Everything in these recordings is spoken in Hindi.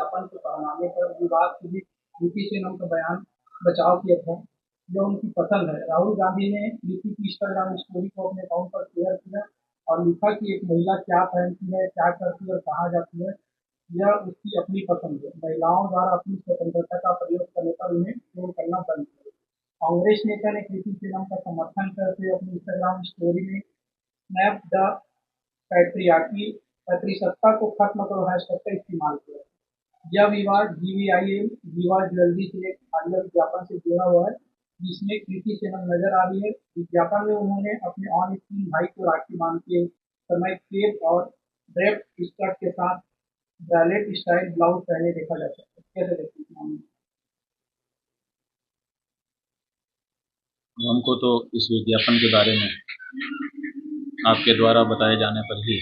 विज्ञापन के पहनावे पर विवाद के बीच कृति सेनन का बयान बचाव किया था, जो उनकी पसंद है। राहुल गांधी ने कृति की इंस्टाग्राम स्टोरी को अपने अकाउंट पर शेयर किया और लिखा कि एक महिला क्या पहनती है, क्या करती है और कहाँ जाती है, यह उसकी अपनी पसंद है। महिलाओं द्वारा अपनी स्वतंत्रता का प्रयोग करने पर उन्हें ट्रोल करना बंद करें। कांग्रेस नेता ने कृति सेनन का समर्थन करते हुए अपनी इंस्टाग्राम स्टोरी में स्नैप द पैट्रियार्की पैतृसत्ता को खत्म करो हैशटैग का इस्तेमाल किया। यह विवाद जीवीआईएल विवाद ज्वेलरी से एक हालिया विज्ञापन से जुड़ा हुआ है, जिसमें कृति सेनन नजर आ रही है। विज्ञापन में उन्होंने अपने ऑन स्क्रीन भाई को राखी बांधते समय केप और ड्रेप स्कर्ट के साथ ब्रालेट स्टाइल ब्लाउज पहने देखा जा सकता है। कैसे देखते हैं? हमको तो इस विज्ञापन के बारे में आपके द्वारा बताए जाने पर ही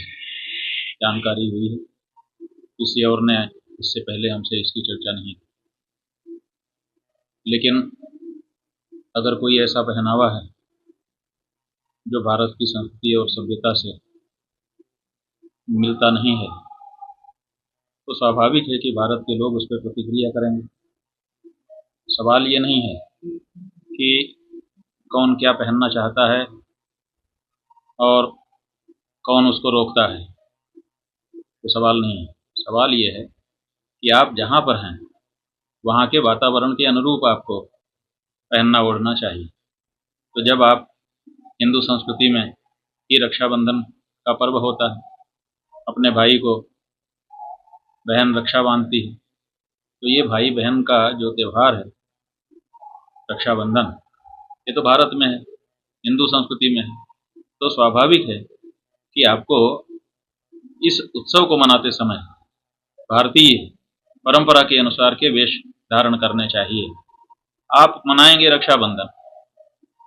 जानकारी हुई है। किसी और ने इससे पहले हमसे इसकी चर्चा नहीं की। लेकिन अगर कोई ऐसा पहनावा है जो भारत की संस्कृति और सभ्यता से मिलता नहीं है, तो स्वाभाविक है कि भारत के लोग उस पर प्रतिक्रिया करेंगे। सवाल ये नहीं है कि कौन क्या पहनना चाहता है और कौन उसको रोकता है, तो सवाल नहीं है। सवाल ये है कि आप जहाँ पर हैं वहाँ के वातावरण के अनुरूप आपको पहनना ओढ़ना चाहिए। तो जब आप हिंदू संस्कृति में ही रक्षाबंधन का पर्व होता है, अपने भाई को बहन रक्षा बांधती है, तो ये भाई बहन का जो त्यौहार है रक्षाबंधन, ये तो भारत में है, हिंदू संस्कृति में है। तो स्वाभाविक है कि आपको इस उत्सव को मनाते समय भारतीय परंपरा के अनुसार के वेश धारण करने चाहिए। आप मनाएंगे रक्षाबंधन,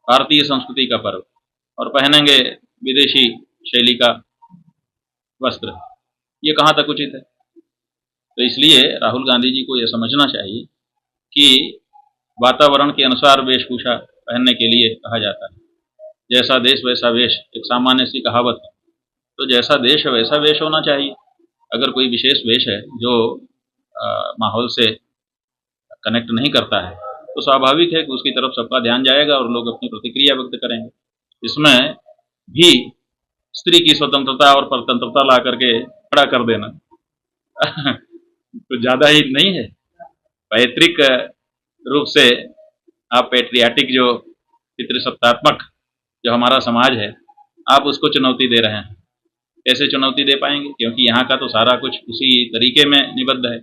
भारतीय संस्कृति का पर्व, और पहनेंगे विदेशी शैली का वस्त्र, ये कहाँ तक उचित है? तो इसलिए राहुल गांधी जी को यह समझना चाहिए कि वातावरण के अनुसार वेशभूषा पहनने के लिए कहा जाता है। जैसा देश वैसा वेश, एक सामान्य सी कहावत है। तो जैसा देश है वैसा वेश होना चाहिए। अगर कोई विशेष वेश है जो माहौल से कनेक्ट नहीं करता है, तो स्वाभाविक है कि उसकी तरफ सबका ध्यान जाएगा और लोग अपनी प्रतिक्रिया व्यक्त करेंगे। इसमें भी स्त्री की स्वतंत्रता और परतंत्रता ला करके खड़ा कर देना तो ज़्यादा ही नहीं है? पैतृक रूप से आप पैट्रियाटिक जो पितृसत्तात्मक जो हमारा समाज है, आप उसको चुनौती दे रहे हैं। कैसे चुनौती दे पाएंगे? क्योंकि यहाँ का तो सारा कुछ उसी तरीके में निबद्ध है।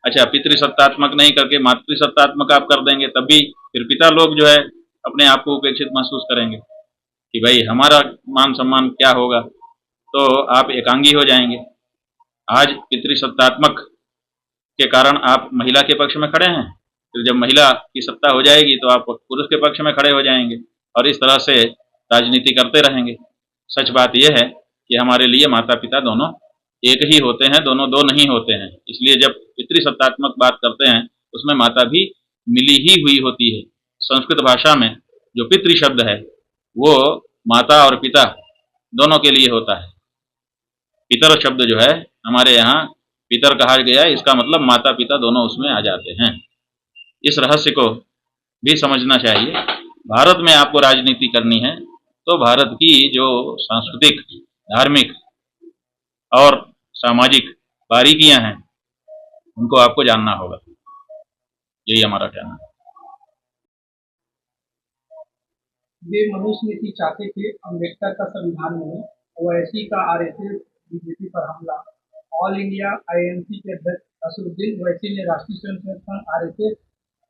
अच्छा, पितृसत्तात्मक नहीं करके मातृसत्तात्मक आप कर देंगे, तब भी फिर पिता लोग जो है अपने आप को उपेक्षित महसूस करेंगे कि भाई हमारा मान सम्मान क्या होगा, तो आप एकांगी हो जाएंगे। आज पितृसत्तात्मक के कारण आप महिला के पक्ष में खड़े हैं, फिर जब महिला की सत्ता हो जाएगी तो आप पुरुष के पक्ष में खड़े हो जाएंगे और इस तरह से राजनीति करते रहेंगे। सच बात यह है कि हमारे लिए माता पिता दोनों एक ही होते हैं, दोनों दो नहीं होते हैं। इसलिए जब पितृसत्तात्मक बात करते हैं उसमें माता भी मिली ही हुई होती है। संस्कृत भाषा में जो पितृ शब्द है वो माता और पिता दोनों के लिए होता है। पितर शब्द जो है हमारे यहाँ पितर कहा गया, इसका मतलब माता पिता दोनों उसमें आ जाते हैं। इस रहस्य को भी समझना चाहिए। भारत में आपको राजनीति करनी है तो भारत की जो सांस्कृतिक, धार्मिक और सामाजिक बारीकियां हैं उनको आपको जानना होगा। यही हमारा कहना है। वे मनुष्य नीति चाहते थे, अम्बेडकर का संविधान नहीं। ओवैसी का आरएसएस बीजेपी पर हमला। ऑल इंडिया आईएनसी के अध्यक्ष असदुद्दीन ओवैसी ने राष्ट्रीय स्वयंसेवक संघ आरएसएस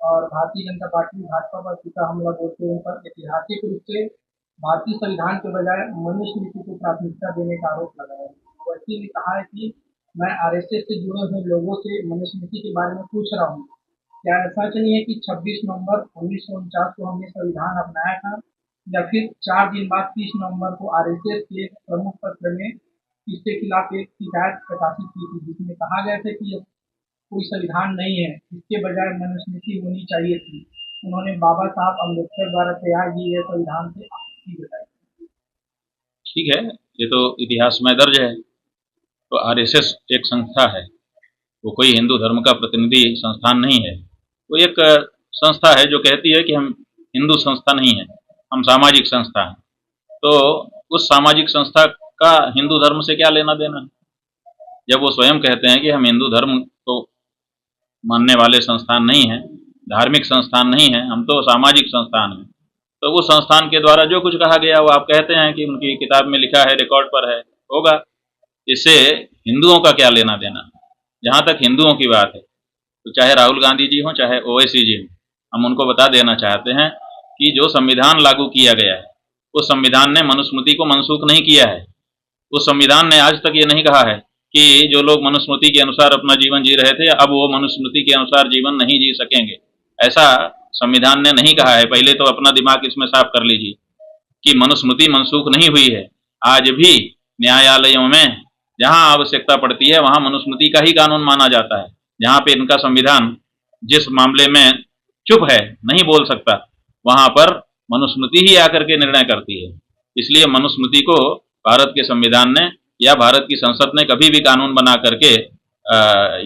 और भारतीय जनता पार्टी भाजपा पर सीधा हमला बोलते हुए उन पर ऐतिहासिक रूप से भारतीय संविधान के बजाय मनुष्य नीति को प्राथमिकता देने का आरोप लगाया। ओवैसी ने कहा है कि मैं आरएसएस से जुड़े हुए लोगों से मनुष्य नीति के बारे में पूछ रहा हूँ। क्या ऐसा नहीं है कि 26 नवंबर 1949 को हमने संविधान अपनाया था, या फिर 4 दिन बाद 30 नवंबर को आरएसएस के प्रमुख पत्र में इसके खिलाफ एक शिकायत प्रकाशित की थी, जिसमें कहा गया था कि यह कोई संविधान नहीं है, इसके बजाय मनुस्मृति होनी चाहिए थी। उन्होंने बाबा साहब अम्बेडकर द्वारा तैयार किए गए संविधान से आपत्ति जताई। ठीक है, ये तो इतिहास में दर्ज है। तो आरएसएस एक संस्था है वो कोई हिंदू धर्म का प्रतिनिधि संस्थान नहीं है। वो एक संस्था है जो कहती है कि हम हिंदू संस्था नहीं है, हम सामाजिक संस्था हैं। तो उस सामाजिक संस्था का हिंदू धर्म से क्या लेना देना? जब वो स्वयं कहते हैं कि हम हिंदू धर्म को मानने वाले संस्थान नहीं हैं, धार्मिक संस्थान नहीं है, हम तो सामाजिक संस्थान हैं, तो उस संस्थान के द्वारा जो कुछ कहा गया वो आप कहते हैं कि उनकी किताब में लिखा है, रिकॉर्ड पर है, होगा। इससे हिंदुओं का क्या लेना देना? जहाँ तक हिंदुओं की बात है तो चाहे राहुल गांधी जी हों चाहे ओवैसी जी हों, हम उनको बता देना चाहते हैं कि जो संविधान लागू किया गया है उस संविधान ने मनुस्मृति को मनसूख नहीं किया है। उस संविधान ने आज तक ये नहीं कहा है कि जो लोग मनुस्मृति के अनुसार अपना जीवन जी रहे थे अब वो मनुस्मृति के अनुसार जीवन नहीं जी सकेंगे, ऐसा संविधान ने नहीं कहा है। पहले तो अपना दिमाग इसमें साफ कर लीजिए कि मनुस्मृति मनसूख नहीं हुई है। आज भी न्यायालयों में जहां आवश्यकता पड़ती है वहां मनुस्मृति का ही कानून माना जाता है। जहां पे इनका संविधान जिस मामले में चुप है, नहीं बोल सकता, वहां पर मनुस्मृति ही आकर के निर्णय करती है। इसलिए मनुस्मृति को भारत के संविधान ने या भारत की संसद ने कभी भी कानून बना करके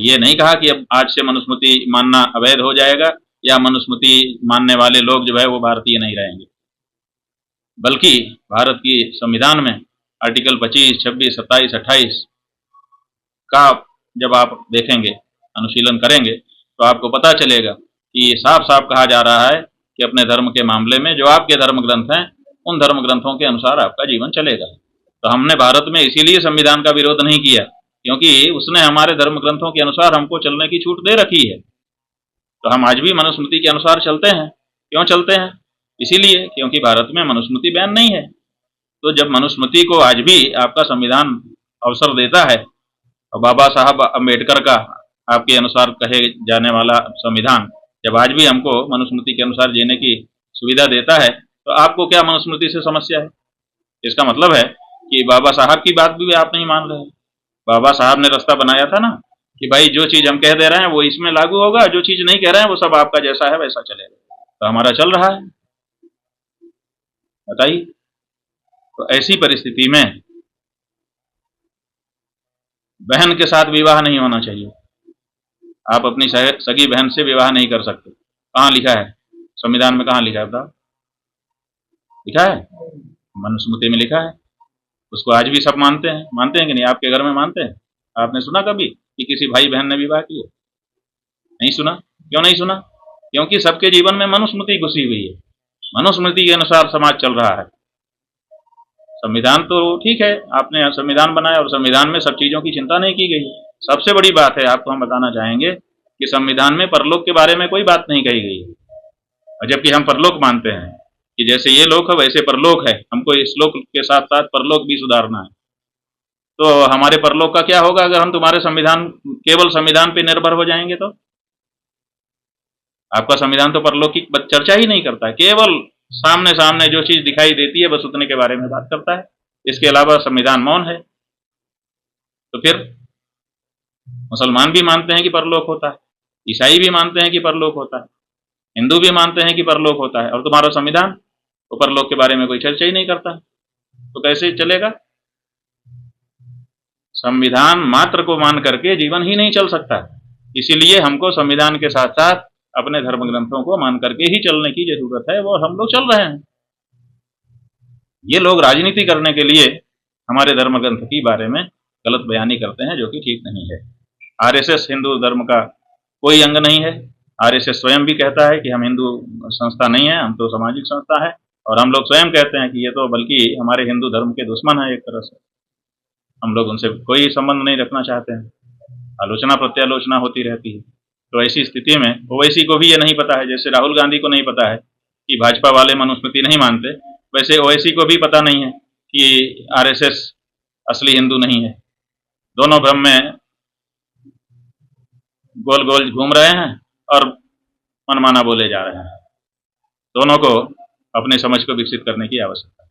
ये नहीं कहा कि अब आज से मनुस्मृति मानना अवैध हो जाएगा या मनुस्मृति मानने वाले लोग जो है वो भारतीय नहीं रहेंगे। बल्कि भारत की संविधान में आर्टिकल 25, 26, 27, 28 का जब आप देखेंगे, अनुशीलन करेंगे तो आपको पता चलेगा कि साफ साफ कहा जा रहा है कि अपने धर्म के मामले में जो आपके धर्म ग्रंथ हैं उन धर्म ग्रंथों के अनुसार आपका जीवन चलेगा। तो हमने भारत में इसीलिए संविधान का विरोध नहीं किया क्योंकि उसने हमारे धर्म ग्रंथों के अनुसार हमको चलने की छूट दे रखी है। तो हम आज भी मनुस्मृति के अनुसार चलते हैं। क्यों चलते हैं? इसीलिए क्योंकि भारत में मनुस्मृति बैन नहीं है। तो जब मनुस्मृति को आज भी आपका संविधान अवसर देता है और बाबा साहब अम्बेडकर का आपके अनुसार कहे जाने वाला संविधान जब आज भी हमको मनुस्मृति के अनुसार जीने की सुविधा देता है तो आपको क्या मनुस्मृति से समस्या है? इसका मतलब है कि बाबा साहब की बात भी आप नहीं मान रहे हैं। बाबा साहब ने रास्ता बनाया था ना कि भाई जो चीज हम कह दे रहे हैं वो इसमें लागू होगा, जो चीज नहीं कह रहे हैं वो सब आपका जैसा है वैसा चलेगा। तो हमारा चल रहा है, बताइए। तो ऐसी परिस्थिति में बहन के साथ विवाह नहीं होना चाहिए। आप अपनी सगी बहन से विवाह नहीं कर सकते। कहाँ लिखा है? संविधान में कहाँ लिखा है बताओ? लिखा है? मनुस्मृति में लिखा है। उसको आज भी सब मानते हैं कि नहीं? आपके घर में मानते हैं? आपने सुना कभी कि किसी भाई बहन ने विवाह किया? नहीं सुना। क्यों नहीं सुना? क्योंकि सबके जीवन में मनुस्मृति घुसी हुई है। मनुस्मृति के अनुसार समाज चल रहा है। संविधान तो ठीक है, आपने संविधान बनाया और संविधान में सब चीजों की चिंता नहीं की गई। सबसे बड़ी बात है, आपको हम बताना चाहेंगे कि संविधान में परलोक के बारे में कोई बात नहीं कही गई है। और जबकि हम परलोक मानते हैं कि जैसे ये लोक है वैसे परलोक है, हमको इस लोक के साथ साथ परलोक भी सुधारना है। तो हमारे परलोक का क्या होगा अगर हम तुम्हारे संविधान केवल संविधान पे निर्भर हो जाएंगे? तो आपका संविधान तो परलोक की चर्चा ही नहीं करता है, केवल सामने सामने जो चीज दिखाई देती है बस उतने के बारे में बात करता है। इसके अलावा संविधान मौन है। तो फिर मुसलमान भी मानते हैं कि परलोक होता है, ईसाई भी मानते हैं कि परलोक होता है, हिंदू भी मानते हैं कि परलोक होता है, और तुम्हारा संविधान तो परलोक के बारे में कोई चर्चा ही नहीं करता। तो कैसे चलेगा? संविधान मात्र को मान करके जीवन ही नहीं चल सकता। इसीलिए हमको संविधान के साथ साथ अपने धर्म ग्रंथों को मान करके ही चलने की जरूरत है, वो हम लोग चल रहे हैं। ये लोग राजनीति करने के लिए हमारे धर्म ग्रंथ के बारे में गलत बयानी करते हैं, जो कि ठीक नहीं है। आरएसएस हिंदू धर्म का कोई अंग नहीं है। आरएसएस स्वयं भी कहता है कि हम हिंदू संस्था नहीं है, हम तो सामाजिक संस्था है। और हम लोग स्वयं कहते हैं कि ये तो बल्कि हमारे हिंदू धर्म के दुश्मन है। एक तरह से हम लोग उनसे कोई संबंध नहीं रखना चाहते हैं, आलोचना प्रत्यालोचना होती रहती है। तो ऐसी स्थिति में ओवैसी को भी ये नहीं पता है, जैसे राहुल गांधी को नहीं पता है कि भाजपा वाले मनुस्मृति नहीं मानते, वैसे ओवैसी को भी पता नहीं है कि आरएसएस असली हिंदू नहीं है। दोनों भ्रम में गोल गोल घूम रहे हैं और मनमाना बोले जा रहे हैं। दोनों को अपने समझ को विकसित करने की आवश्यकता है।